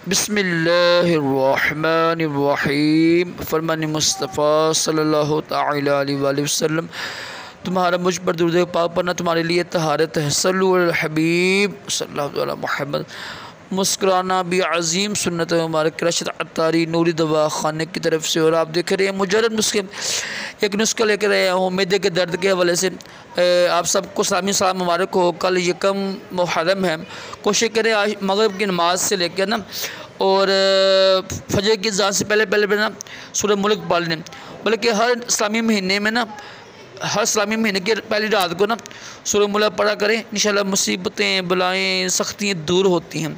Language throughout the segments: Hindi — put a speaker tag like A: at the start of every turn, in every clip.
A: बिस्मिल्लाहिर्रहमानिर्रहीम। फरमान मुस्तफ़ा सल्लल्लाहु तआला अलैहि वसल्लम, तुम्हारा मुझ पर दुरूद पाक पढ़ना तुम्हारे लिए तहारत है। सल्लु अल हबीब सल्लल्लाहु अलैहि मुहम्मद। मुस्कुराना भी अज़ीम सुन्नत मुबारक रशद अत्तारी नूरी दवा खाने की तरफ से। और आप देख रहे हैं मुजर्रद नुस्खे, एक नुस्खा लेकर आया हूँ मैदे के दर्द के हवाले से। आप सबको इस्लामी साल मुबारक हो। कल यकम मुहर्रम है। कोशिश करें आज मगरिब की नमाज से लेकर ना और फजर की अज़ान से पहले ना सूरह मुल्क पढ़ लें। बल्कि हर इस्लामी महीने में ना, हर इस्लामी महीने की पहली रात को ना सूरह मुल्क पढ़ा करें। इंशाल्लाह मुसीबतें बलाएँ सख्तियाँ दूर होती हैं।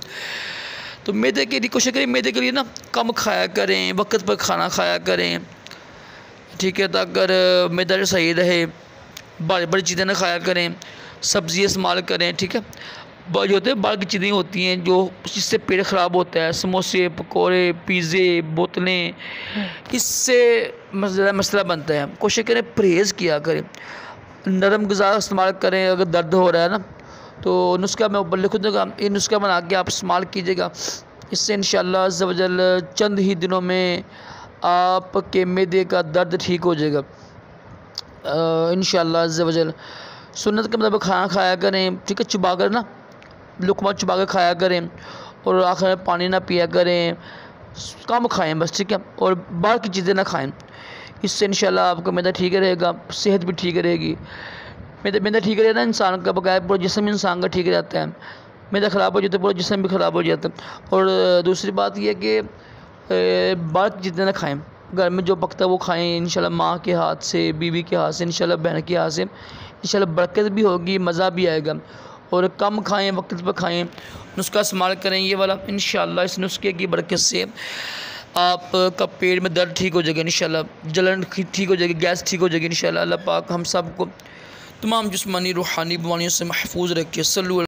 A: तो मैदे के लिए कोशिश करें, मैदे के लिए ना कम खाया करें, वक्त पर खाना खाया करें, ठीक है। तो अगर मैदा सही रहे, बड़ी बड़ी चीज़ें ना खाया करें, सब्ज़ी इस्तेमाल करें, ठीक है। जो होते हैं बाहर की चीज़ें होती हैं जो जिससे पेट ख़राब होता है, समोसे, पकोड़े, पिज़्ज़े, बोतलें, इससे मसला बनता है। कोशिश करें परहेज़ किया करें, नरम ग़िज़ा इस्तेमाल करें। अगर दर्द हो रहा है ना तो नुस्खा मैं ऊपर लिख दूँगा, ये नुस्खा बना के आप इस्तेमाल कीजिएगा। इससे इंशाअल्लाह अज़्ज़ व जल चंद ही दिनों में आपके मैदे का दर्द ठीक हो जाएगा इंशाअल्लाह अज़्ज़ व जल। सुन्नत के मतलब खाना खाया करें, ठीक है। चबा कर ना, लुक़मा चबा कर खाया करें और आखिर में पानी ना पिया करें, कम खाएं बस, ठीक है। और बाहर की चीज़ें ना खाएं। इससे इंशाअल्लाह आपका मैदा ठीक रहेगा, सेहत भी ठीक रहेगी। मैदा ठीक रहे ना इंसान का, बकाया पूरा जिस्म इंसान का ठीक रहता है। मैदा ख़राब हो जाता है पूरा जिस्म भी ख़राब हो जाता है। और दूसरी बात यह कि बाहर की चीज़ें ना खाएँ, घर में जो पकता है वो खाएँ इंशाल्लाह। माँ के हाथ से, बीवी के हाथ से, इंशाल्लाह बहन के हाथ से इंशाल्लाह बरकत भी होगी, मज़ा भी आएगा। और कम खाएँ, वक्त पर खाएँ, नुस्खा इस्तेमाल करें ये वाला। इंशाल्लाह इस नुस्खे की बरकत से आपका पेट में दर्द ठीक हो जाएगा इंशाल्लाह, जलन ठीक हो जाएगी, गैस ठीक हो जाएगी इंशाल्लाह। अल्लाह पाक हम सब को तमाम जिस्मानी रूहानी बीमारियों से महफूज रखे। सल्लु